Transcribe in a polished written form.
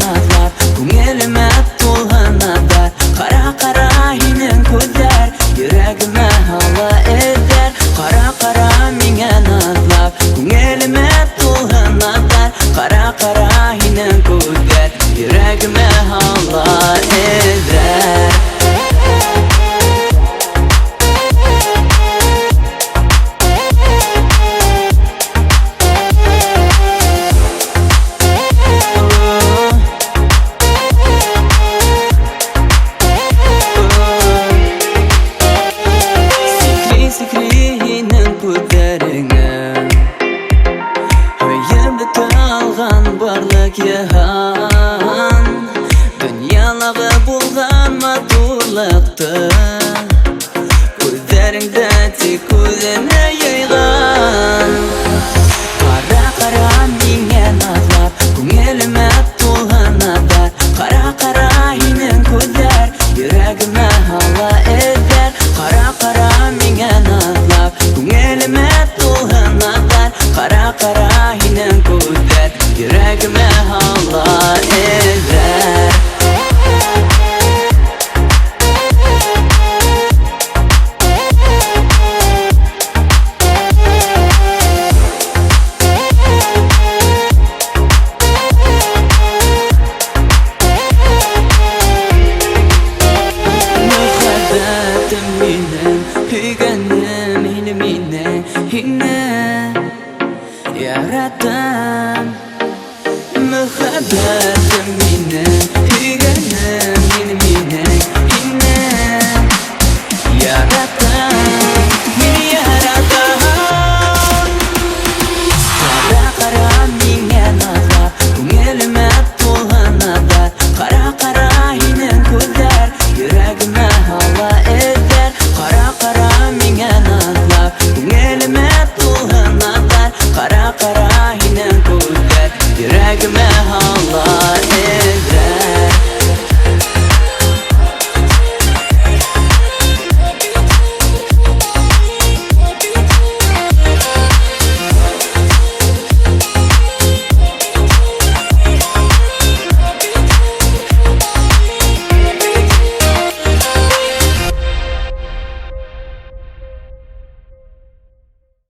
nazlar Ko'nglime to'lg'an nazar Qara qara hining ko'zlar Yuragime havo eder Qara qara menga nazlar Ko'nglime to'lg'an nazar Qara qara hining ko'zlar Yuragime havo eder Yahan Dünyalağı bulgan matурlıqты Ko'zlaringda tek ko'zimni yaygan Qara qara menga nazar Ko'nglime to'lg'an nazar Qara qara hining ko'zlar Yuragime havo eder Qara qara menga nazar Ko'nglime to'lg'an nazar Qara qara hining ko'zlar Yuragime havo eder Muhabbetim benim Hüyganim ilmine Hine Yarattım Muhabbetim benim Hüyganim ilmine